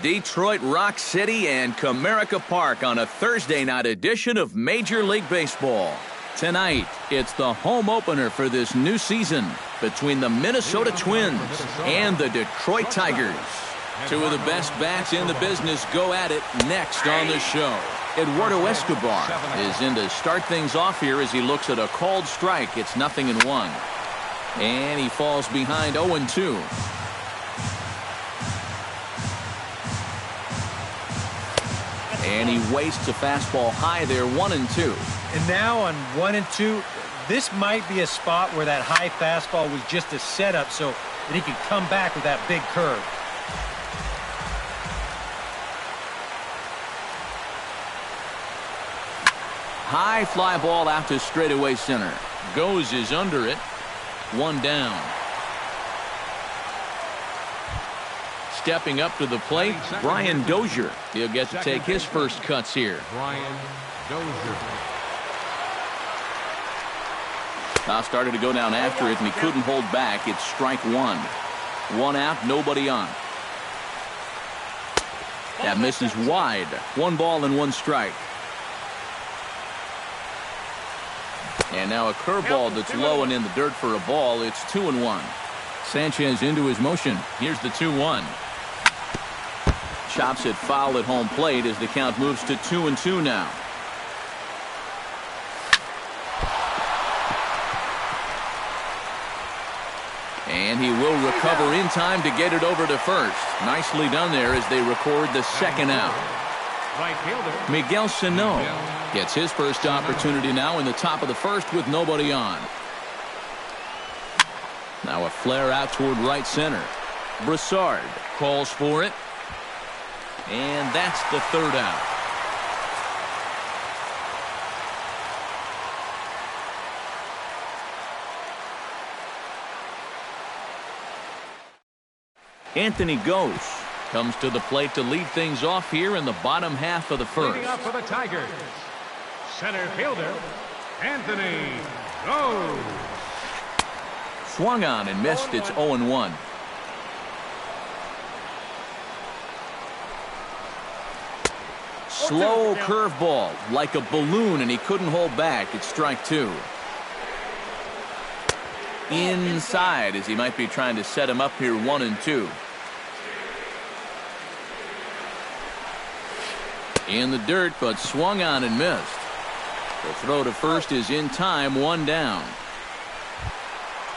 Detroit Rock City and Comerica Park on a Thursday night edition of Major League Baseball. Tonight, it's the home opener for this new season between the Minnesota Twins and the Detroit Tigers. Two of the best bats in the business go at it next on the show. Eduardo Escobar is in to start things off here as he looks at a called strike. It's 0-1. And he falls behind 0-2. And he wastes a fastball high there, 1-2. And now on 1-2, this might be a spot where that high fastball was just a setup so that he can come back with that big curve. High fly ball out to straightaway center. Goes is under it. One down. Stepping up to the plate, Brian Dozier. He'll get to take his first cuts here. Brian Dozier. Now started to go down after it, and he couldn't hold back. It's strike one. One out, nobody on. That misses wide. 1-1 strike. And now a curveball that's low and in the dirt for a ball. It's 2-1. Sanchez into his motion. Here's the 2-1. Chops it foul at home plate as the count moves to 2-2 now. And he will recover in time to get it over to first. Nicely done there as they record the second out. Miguel Sano gets his first opportunity now in the top of the first with nobody on. Now a flare out toward right center. Broussard calls for it. And that's the third out. Anthony Gose comes to the plate to lead things off here in the bottom half of the first. Leading up for the Tigers, center fielder Anthony Gose. Swung on and missed. It's 0-1. Slow curveball like a balloon, and he couldn't hold back. It's strike two. Inside as he might be trying to set him up here, 1-2. In the dirt, but swung on and missed. The throw to first is in time, one down.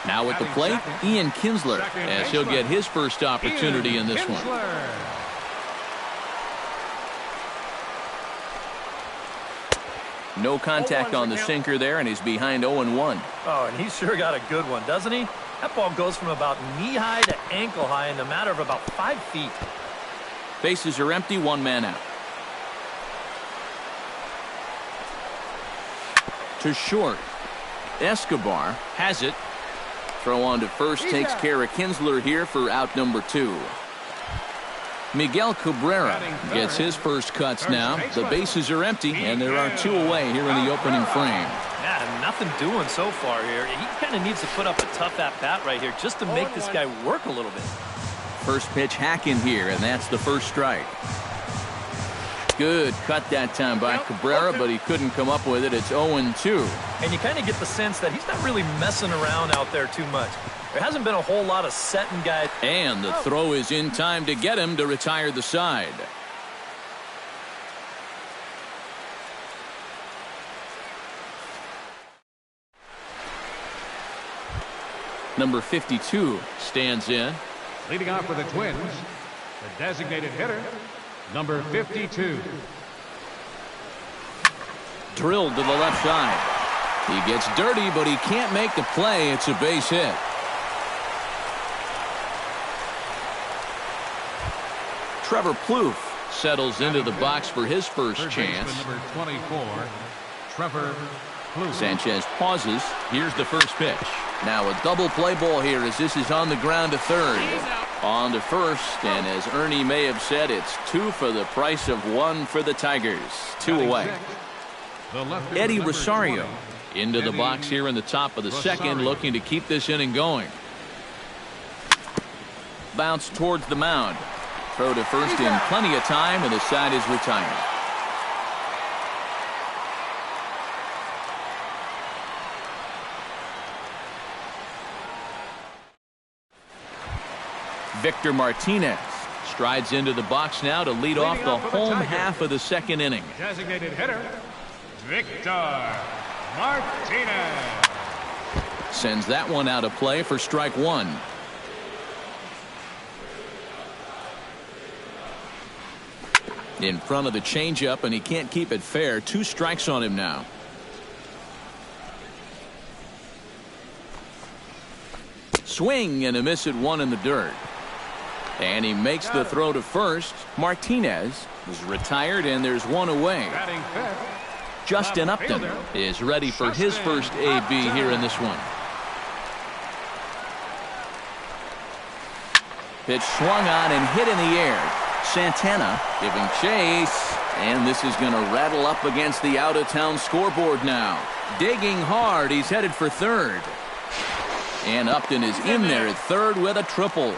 Now at the plate, Ian Kinsler, as he'll get his first opportunity in this one. No contact on the sinker there, and he's behind 0-1. Oh, and he's sure got a good one, doesn't he? That ball goes from about knee-high to ankle-high in the matter of about 5 feet. Bases are empty, one man out. To short. Escobar has it. Throw on to first takes care of Kinsler here for out number 2. Miguel Cabrera gets his first cuts now. The bases are empty, and there are 2 away here in the opening frame. Yeah, nothing doing so far here. He kind of needs to put up a tough at-bat right here just to make this guy work a little bit. First pitch hacking here, and that's the first strike. Good cut that time by Cabrera, but he couldn't come up with it. It's 0-2. And you kind of get the sense that he's not really messing around out there too much. There hasn't been a whole lot of setting guys. And the throw is in time to get him to retire the side. Number 52 stands in. Leading off for the Twins, the designated hitter, number 52. Drilled to the left side. He gets dirty, but he can't make the play. It's a base hit. Trevor Plouffe settles into the box for his first chance. Number 24, Trevor Plouffe. Sanchez pauses. Here's the first pitch. Now a double play ball here as this is on the ground to third. On to first, and as Ernie may have said, it's 2 for the price of 1 for the Tigers. 2 away. Eddie Rosario into the box here in the top of the second, looking to keep this inning going. Bounce towards the mound. Throw to first in plenty of time, and the side is retired. Victor Martinez strides into the box now to lead off the home half of the second inning. Designated hitter, Victor Martinez. Sends that one out of play for strike one. In front of the changeup, and he can't keep it fair. 2 strikes on him now. Swing and a miss at one in the dirt. And he makes the throw to first. Martinez is retired, and there's one away. Justin Upton is ready for his first AB here in this one. Pitch swung on and hit in the air. Santana giving chase, and this is going to rattle up against the out-of-town scoreboard now. Digging hard, he's headed for third. And Upton is in there at third with a triple.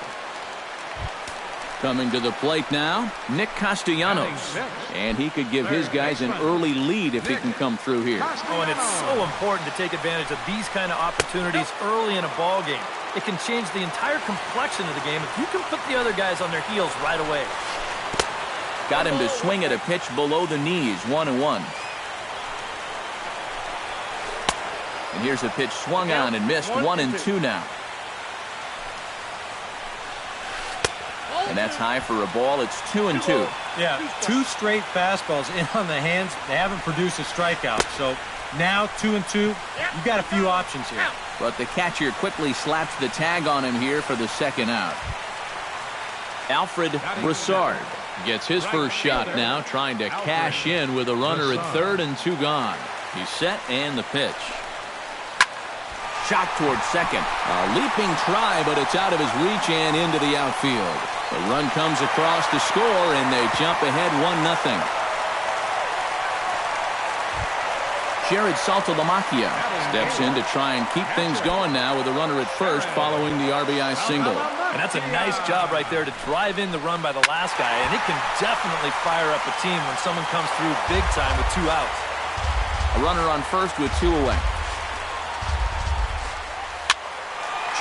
Coming to the plate now, Nick Castellanos. And he could give his guys an early lead if he can come through here. Oh, and it's so important to take advantage of these kind of opportunities early in a ball game. It can change the entire complexion of the game if you can put the other guys on their heels right away. Got him to swing at a pitch below the knees, 1-1. And here's a pitch swung on and missed, 1-2 now. And that's high for a ball. It's 2-2. Yeah, 2 straight fastballs in on the hands. They haven't produced a strikeout. So now 2-2. You've got a few options here. But the catcher quickly slaps the tag on him here for the second out. Alfred Broussard gets his first shot now, trying to cash in with a runner at third and 2 gone. He's set, and the pitch. Shot towards second. A leaping try, but it's out of his reach and into the outfield. The run comes across to score, and they jump ahead 1-0. Jared Saltalamacchia steps in to try and keep things going now with a runner at first following the RBI single. And that's a nice job right there to drive in the run by the last guy, and it can definitely fire up a team when someone comes through big time with 2 outs. A runner on first with 2 away.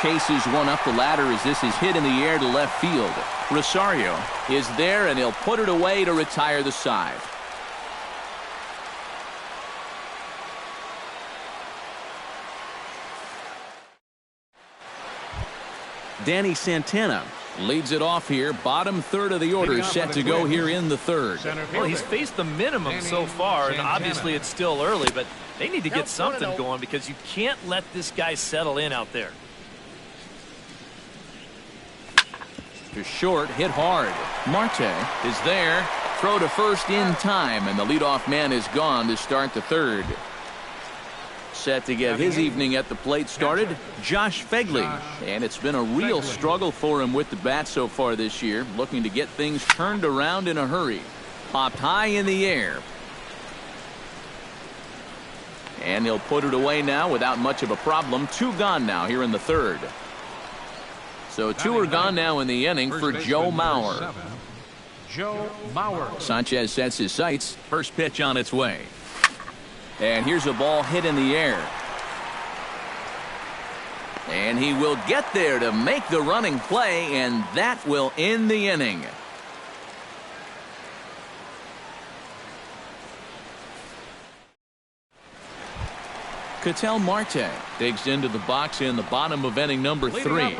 Chases one up the ladder as this is hit in the air to left field. Rosario is there, and he'll put it away to retire the side. Danny Santana leads it off here. Bottom third of the order set to go here in the third. Well, he's faced the minimum so far, and obviously it's still early, but they need to get something going because you can't let this guy settle in out there. To short, hit hard. Marte is there. Throw to first in time, and the leadoff man is gone to start the third. Set to get his evening at the plate started, Josh Fegley. And it's been a real struggle for him with the bat so far this year, looking to get things turned around in a hurry. Popped high in the air. And he'll put it away now without much of a problem. 2 gone now here in the third. So 2 are gone now in the inning for Joe Mauer. Sanchez sets his sights. First pitch on its way. And here's a ball hit in the air. And he will get there to make the running play, and that will end the inning. Ketel Marte digs into the box in the bottom of inning number 3.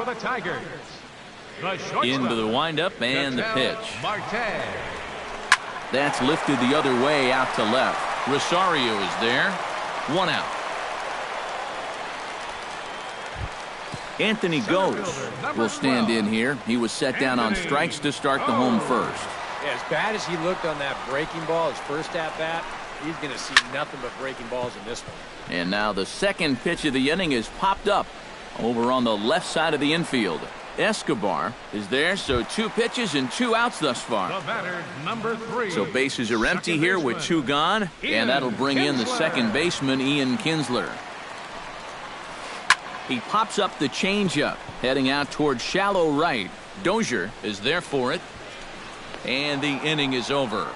Into the windup and the pitch. That's lifted the other way out to left. Rosario is there. 1 out. Anthony Gose will stand in here. He was set down on strikes to start the home first. Yeah, as bad as he looked on that breaking ball, his first at-bat, he's going to see nothing but breaking balls in this one. And now the second pitch of the inning is popped up over on the left side of the infield. Escobar is there, so 2 pitches and 2 outs thus far. The batter, number 3. So bases are empty here with 2 gone, and that'll bring in the second baseman, Ian Kinsler. He pops up the changeup, heading out towards shallow right. Dozier is there for it. And the inning is over.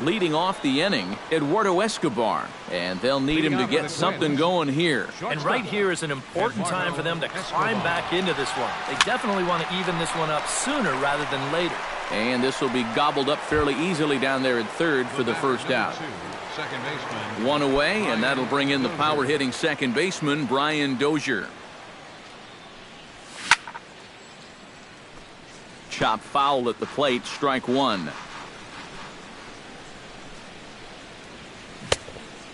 Leading off the inning, Eduardo Escobar, and they'll need him to get something going here. And right here is an important time for them to climb back into this one. They definitely want to even this one up sooner rather than later. And this will be gobbled up fairly easily down there at third for the first out. One away, and that'll bring in the power-hitting second baseman, Brian Dozier. Chop foul at the plate, strike one.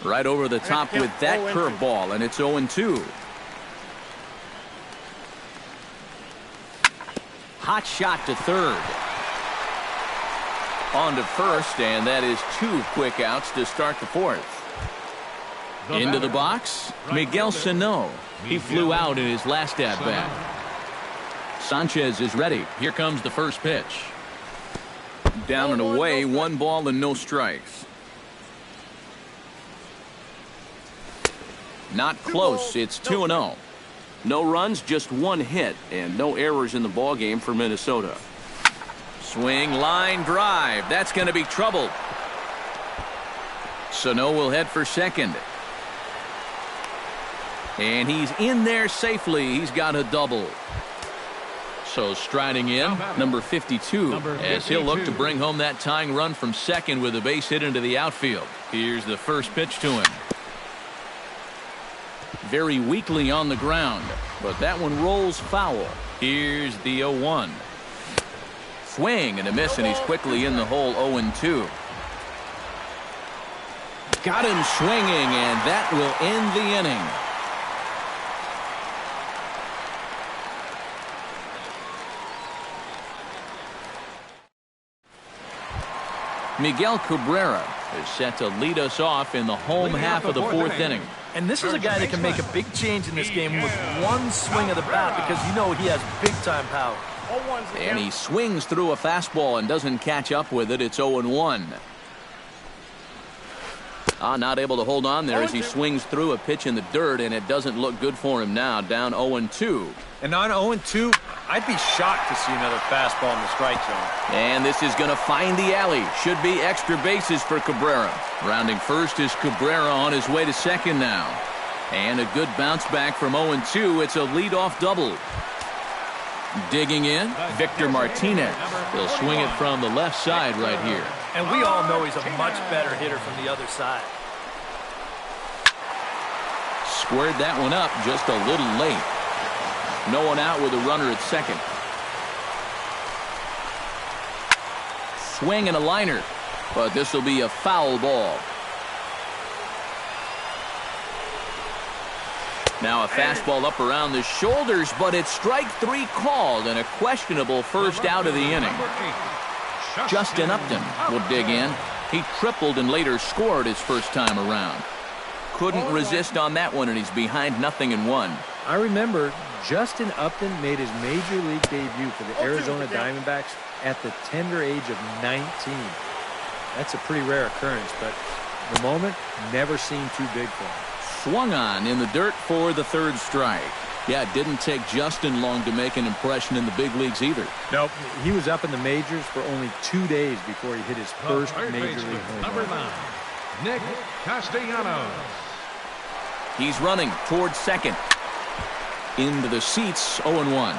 Right over the top with that curveball, and it's 0-2. Hot shot to third. On to first, and that is 2 quick outs to start the fourth. Into the box, Miguel Sano. He flew out in his last at-bat. Sanchez is ready. Here comes the first pitch. Down and away, 1 ball and no strikes. Not close. It's 2-0. No runs, just 1 hit, and no errors in the ballgame for Minnesota. Swing, line drive. That's going to be trouble. Sano will head for second. And he's in there safely. He's got a double. So striding in, number 52, as he'll look to bring home that tying run from second with a base hit into the outfield. Here's the first pitch to him. Very weakly on the ground, but that one rolls foul. Here's the 0-1. Swing and a miss, and he's quickly in the hole. 0-2. Got him swinging, and that will end the inning. Miguel Cabrera is set to lead us off in the home half of the fourth inning. And this is a guy that can make a big change in this game with 1 swing of the bat, because you know he has big-time power. And he swings through a fastball and doesn't catch up with it. It's 0-1. Not able to hold on there as he swings through a pitch in the dirt, and it doesn't look good for him now. Down 0-2. And on 0-2, I'd be shocked to see another fastball in the strike zone. And this is going to find the alley. Should be extra bases for Cabrera. Rounding first is Cabrera on his way to second now. And a good bounce back from 0-2. It's a leadoff double. Digging in, Victor Martinez. He'll swing it from the left side right here. And we all know he's a much better hitter from the other side. Squared that one up just a little late. No one out with a runner at second. Swing and a liner, but this will be a foul ball. Now a fastball up around the shoulders, but it's strike 3 called, and a questionable first out of the inning. Justin Upton will dig in. He tripled and later scored his first time around. Couldn't resist on that one, and he's behind 0-1. I remember Justin Upton made his major league debut for the Arizona Diamondbacks at the tender age of 19. That's a pretty rare occurrence, but the moment never seemed too big for him. Swung on in the dirt for the third strike. Yeah, it didn't take Justin long to make an impression in the big leagues either. Nope. He was up in the majors for only 2 days before he hit his first major league home Number run. 9, Nick Castellanos. He's running towards second. Into the seats, 0-1.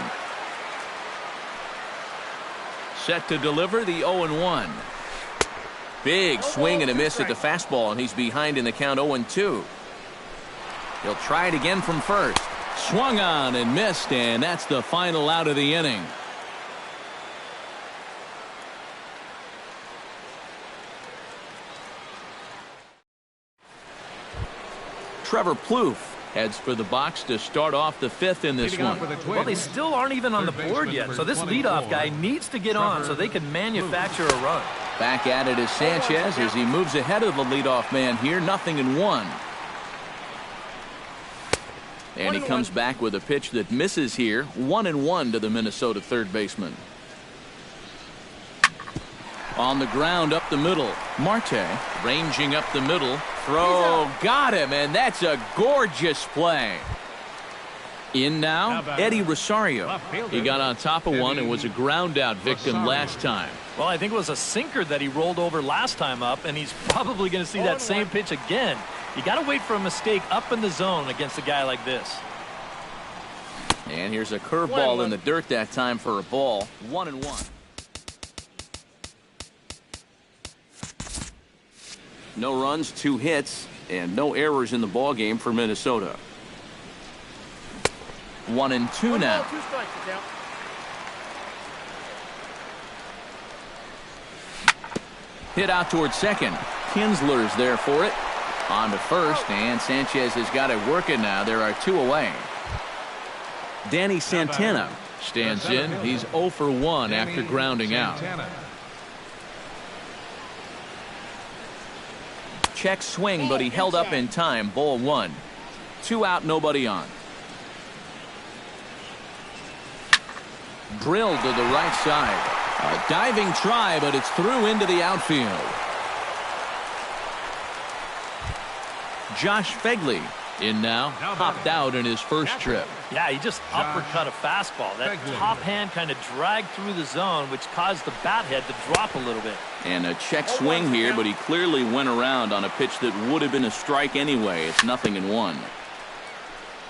Set to deliver the 0-1. Big swing and a miss at the fastball, and he's behind in the count 0-2. He'll try it again from first. Swung on and missed, and that's the final out of the inning. Trevor Plouffe heads for the box to start off the fifth in this one. Well, they still aren't even on the board yet, so this leadoff guy needs to get on so they can manufacture a run. Back at it is Sanchez as he moves ahead of the leadoff man here, 0-1. And he comes back with a pitch that misses here, 1-1 to the Minnesota third baseman. On the ground up the middle. Marte ranging up the middle. Throw. Got him, and that's a gorgeous play. In now, Eddie Rosario. He got on top of one and was a ground out victim last time. Well, I think it was a sinker that he rolled over last time up, and he's probably going to see that same pitch again. You got to wait for a mistake up in the zone against a guy like this. And here's a curveball in the dirt that time for a ball. 1-1. No runs, 2 hits, and no errors in the ball game for Minnesota. 1-2 now. Hit out towards second. Kinsler's there for it. On to first, and Sanchez has got it working now. There are 2 away. Danny Santana stands in. He's 0 for 1 after grounding out. Check swing, but he held up in time. Ball 1. 2 out, nobody on. Drilled to the right side. A diving try, but it's through into the outfield. Josh Fegley in now, popped out in his first trip. Yeah, he just uppercut a fastball. That top hand kind of dragged through the zone, which caused the bat head to drop a little bit. And a check swing here, but he clearly went around on a pitch that would have been a strike anyway. It's 0-1.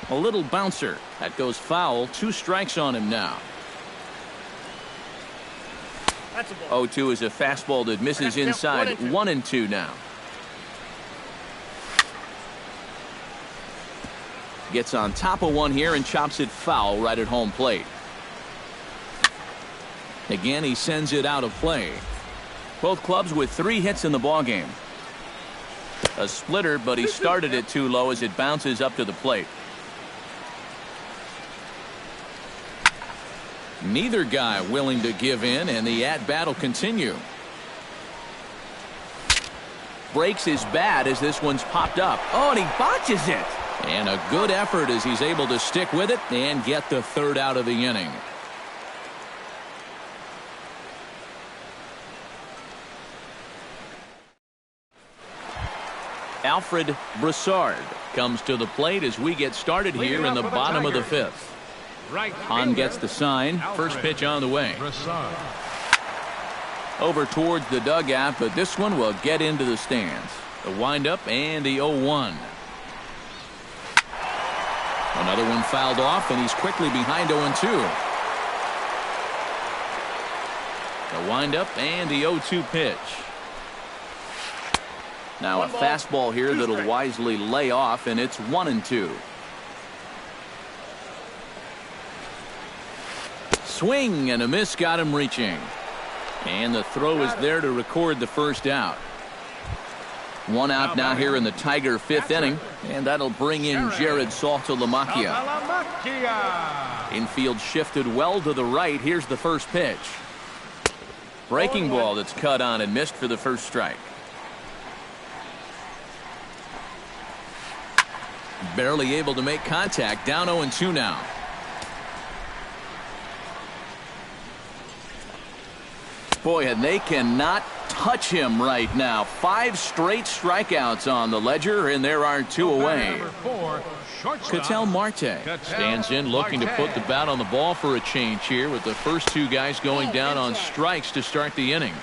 A little bouncer. That goes foul. 2 strikes on him now. 0-2 is a fastball that misses inside. 1-2 now. Gets on top of one here and chops it foul right at home plate. Again, he sends it out of play. Both clubs with 3 hits in the ballgame. A splitter, but he started it too low as it bounces up to the plate. Neither guy willing to give in, and the at-bat will continue. Breaks his bat as this one's popped up. Oh, and he botches it. And a good effort as he's able to stick with it and get the 3rd out of the inning. Alfred Broussard comes to the plate as we get started here in the bottom of the 5th. Hahn gets the sign. First pitch on the way. Over towards the dugout, but this one will get into the stands. The windup and the 0-1. Another one fouled off, and he's quickly behind 0-2. The windup and the 0-2 pitch. Now a fastball here that'll wisely lay off, and it's 1-2. Swing and a miss got him reaching. And the throw is there to record the first out. 1 out now here in the Tiger 5th inning, and that'll bring in Jared Saltalamacchia. Infield shifted well to the right. Here's the first pitch. Breaking ball that's cut on and missed for the first strike. Barely able to make contact. Down 0-2 now. Boy, and they cannot touch him right now. 5 straight strikeouts on the ledger, and there are 2 away. Ketel Marte stands in looking to put the bat on the ball for a change here, with the first 2 guys going down on strikes to start the inning.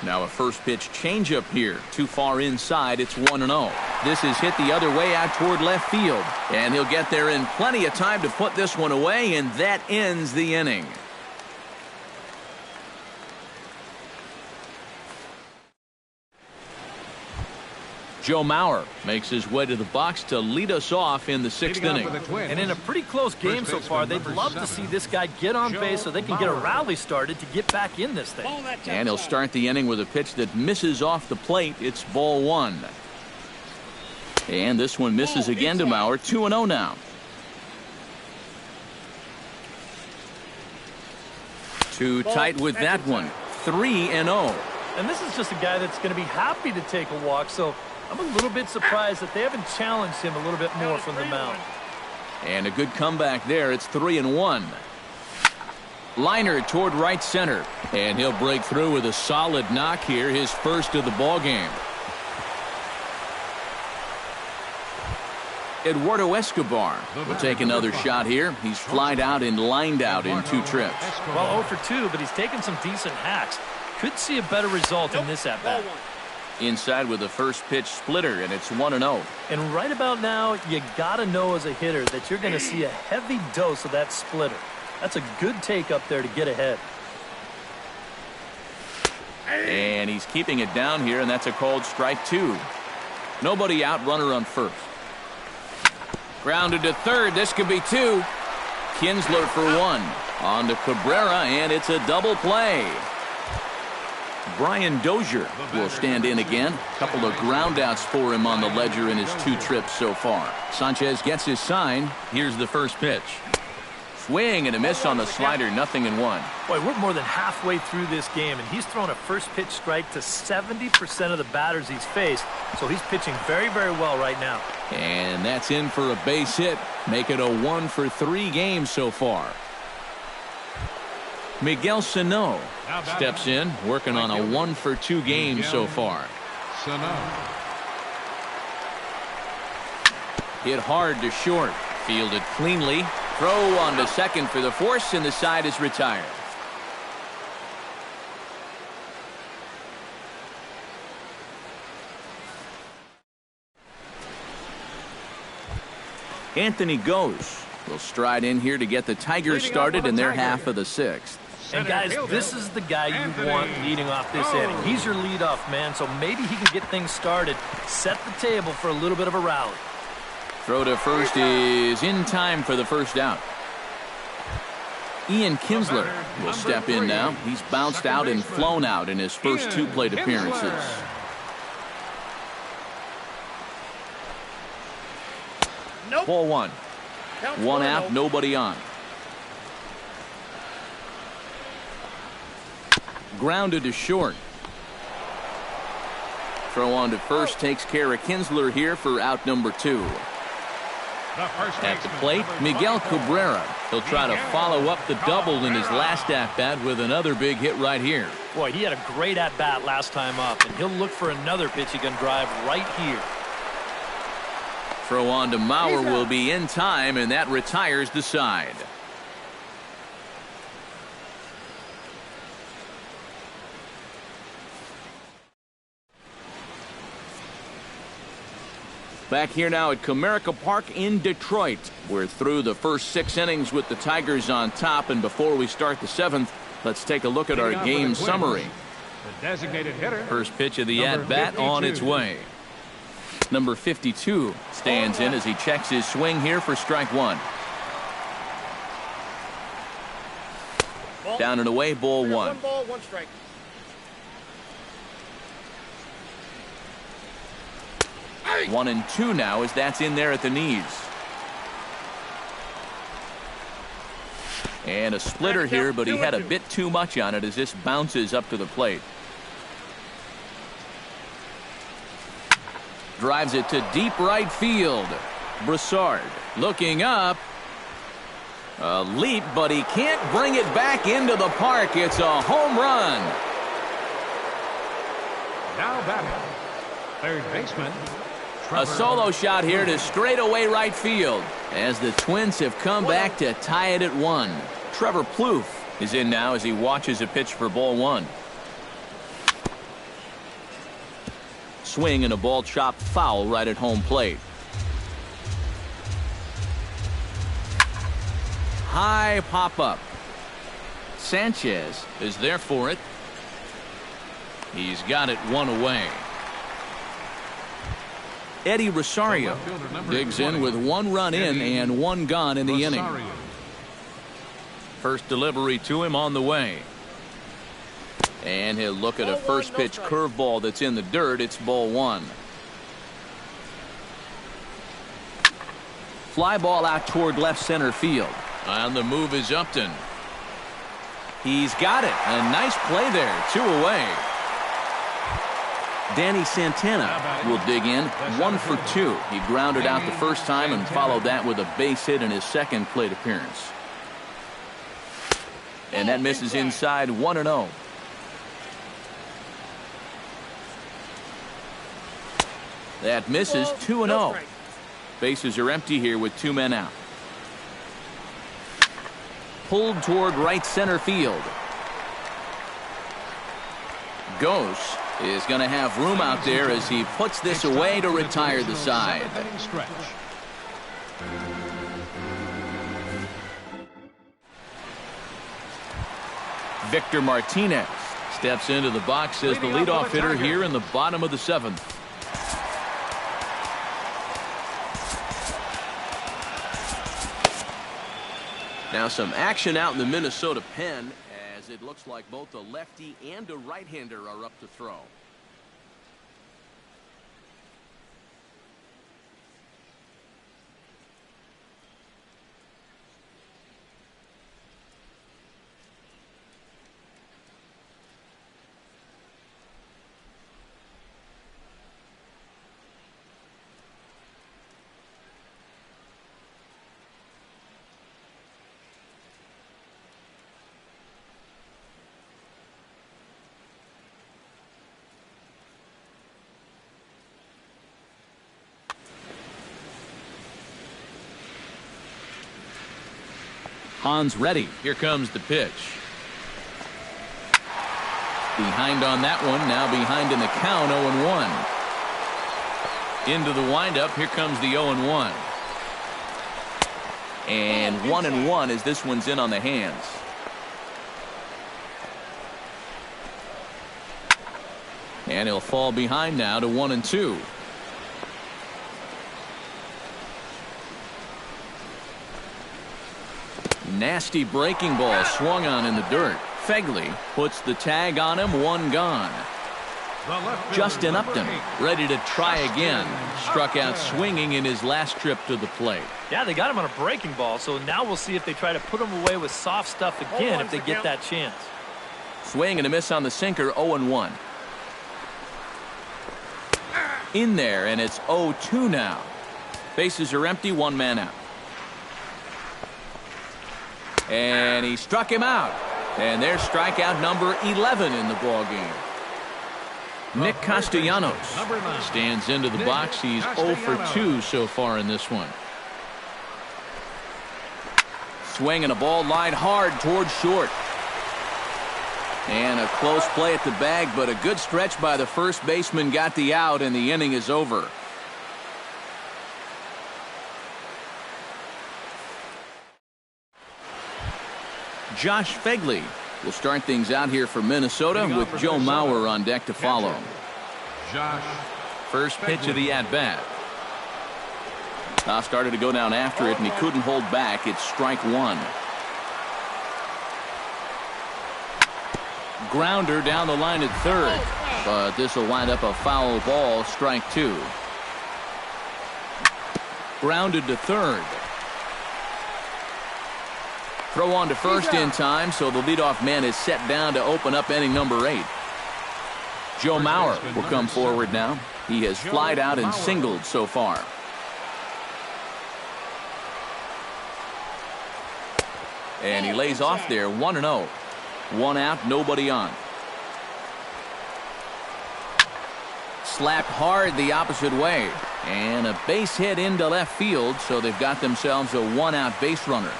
Now a first pitch changeup here. Too far inside. It's 1-0. This is hit the other way out toward left field, and he'll get there in plenty of time to put this one away, and that ends the inning. Joe Mauer makes his way to the box to lead us off in the 6th inning. And in a pretty close game so far, they'd love to see this guy get on base so they can get a rally started to get back in this thing. And he'll start the inning with a pitch that misses off the plate. It's ball 1. And this one misses again to Mauer. 2-0 now. 2 tight with that one. 3-0. And this is just a guy that's going to be happy to take a walk, so I'm a little bit surprised that they haven't challenged him a little bit more from the mound. And a good comeback there. It's 3-1. Liner toward right center. And he'll break through with a solid knock here, his first of the ball game. Eduardo Escobar will take another shot here. He's flied out and lined out in 2 trips. Well, 0 for 2, but he's taken some decent hacks. Could see a better result in this at-bat. Inside with a first pitch splitter, and it's 1-0. And right about now, you got to know as a hitter that you're going to see a heavy dose of that splitter. That's a good take up there to get ahead. And he's keeping it down here, and that's a called strike 2. Nobody out, runner on first. Grounded to third. This could be 2. Kinsler for 1. On to Cabrera, and it's a double play. Brian Dozier will stand in again. A couple of groundouts for him on the ledger in his 2 trips so far. Sanchez gets his sign. Here's the first pitch. Swing and a miss on the slider, 0-1. Boy, we're more than halfway through this game, and he's thrown a first pitch strike to 70% of the batters he's faced, so he's pitching very, very well right now. And that's in for a base hit. Make it a 1 for 3 games so far. Miguel Sano steps in, working on a 1 for 2 games so far. Hit hard to short. Fielded cleanly. Throw on to second for the force, and the side is retired. Anthony Goes will stride in here to get the Tigers started in their half of the 6th. And guys, this is the guy you want leading off this inning. He's your leadoff man, so maybe he can get things started, set the table for a little bit of a rally. Throw to first is in time for the first out. Ian Kinsler will step in now. He's bounced out and flown out in his first 2 plate appearances. Ball 1. 1 out, nobody on. Grounded to short. Throw on to first takes care of Kinsler here for out number 2. At the plate, Miguel Cabrera. He'll try to follow up the double in his last at-bat with another big hit right here. Boy, he had a great at-bat last time up, and he'll look for another pitch he can drive right here. Throw on to Mauer will be in time, and that retires the side. Back here now at Comerica Park in Detroit. We're through the first 6 innings with the Tigers on top, and before we start the 7th, let's take a look at our game summary. The designated hitter. First pitch of the at-bat on its way. Number 52 stands in as he checks his swing here for strike 1. Down and away, ball 1. 1 ball, 1 strike. One and 2 now as that's in there at the knees. And a splitter here, but he had a bit too much on it as this bounces up to the plate. Drives it to deep right field. Broussard looking up. A leap, but he can't bring it back into the park. It's a home run. Now batting, third baseman. A solo shot here to straightaway right field as the Twins have come back to tie it at 1. Trevor Plouffe is in now as he watches a pitch for ball 1. Swing and a ball chopped foul right at home plate. High pop up. Sanchez is there for it. He's got it 1 away. Eddie Rosario digs in with 1 run in and 1 gone in the inning. First delivery to him on the way. And he'll look at a first pitch curveball that's in the dirt. It's ball 1. Fly ball out toward left center field. On the move is Upton. He's got it. A nice play there. 2 away. Danny Santana will dig in. 1 for 2. He grounded out the first time and followed that with a base hit in his second plate appearance. And that misses inside 1-0. That misses 2-0. Bases are empty here with 2 men out. Pulled toward right center field. Ghost is going to have room out there as he puts this away to retire the side. Victor Martinez steps into the box as the leadoff hitter here in the bottom of the 7th. Now some action out in the Minnesota pen, as it looks like both a lefty and a right-hander are up to throw. Hans ready. Here comes the pitch. Behind on that one. Now behind in the count. 0-1. Into the windup. Here comes the 0-1. And 1-1 as this one's in on the hands. And he'll fall behind now to 1-2. Nasty breaking ball swung on in the dirt. Fegley puts the tag on him. 1 gone. Justin Upton ready to try again. Struck out swinging in his last trip to the plate. Yeah, they got him on a breaking ball, so now we'll see if they try to put him away with soft stuff again if they get that chance. Swing and a miss on the sinker. 0-1. In there, and it's 0-2 now. Bases are empty. 1 man out. And he struck him out. And there's strikeout number 11 in the ball game. Nick Castellanos stands into the box. He's 0 for 2 so far in this one. Swing and a ball lined hard towards short. And a close play at the bag, but a good stretch by the first baseman got the out, and the inning is over. Josh Fegley will start things out here for Minnesota with Joe Mauer on deck to follow. First pitch of the at-bat. Started to go down after it, and he couldn't hold back. It's strike 1. Grounder down the line at third, but this will wind up a foul ball. Strike 2. Grounded to third. Throw on to first in time, so the leadoff man is set down to open up inning number 8. Joe Mauer will come forward now. He has flied out and singled so far. And he lays off there. 1-0. 1 out, nobody on. Slapped hard the opposite way. And a base hit into left field, so they've got themselves a 1-out base runner.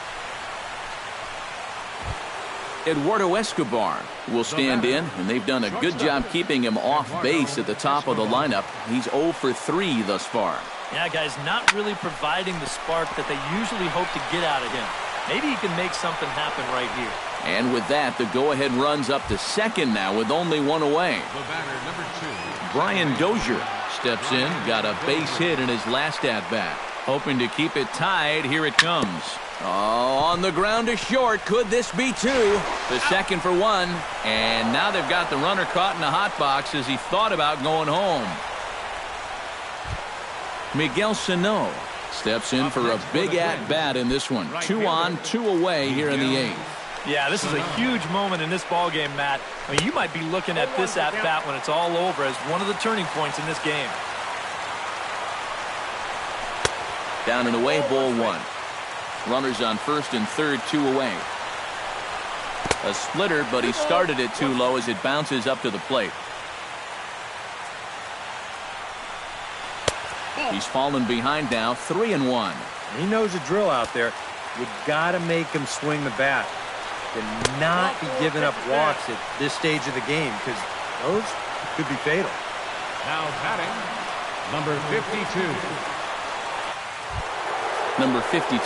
Eduardo Escobar will stand in, and they've done a good job keeping him off base at the top of the lineup. He's 0 for 3 thus far. Yeah, guys, not really providing the spark that they usually hope to get out of him. Maybe he can make something happen right here. And with that, the go-ahead runs up to second now with only 1 away. The batter, number 2. Brian Dozier steps in, got a base hit in his last at-bat. Hoping to keep it tied. Here it comes. Oh, on the ground to short. Could this be 2? The second for 1. And now they've got the runner caught in the hot box as he thought about going home. Miguel Sano steps in for a big at-bat in this one. 2 on, 2 away here in the 8th. Yeah, this is a huge moment in this ball game, Matt. I mean, you might be looking at this at-bat when it's all over as one of the turning points in this game. Down and away, ball 1. Runners on first and third, 2 away. A splitter, but he started it too low as it bounces up to the plate. He's fallen behind now, 3-1. He knows the drill out there. You got to make him swing the bat. Cannot be giving up walks at this stage of the game because those could be fatal. Now batting, number 52. Number 52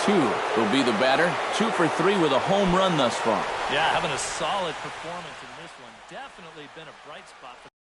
will be the batter. 2 for 3 with a home run thus far. Yeah, having a solid performance in this one. Definitely been a bright spot for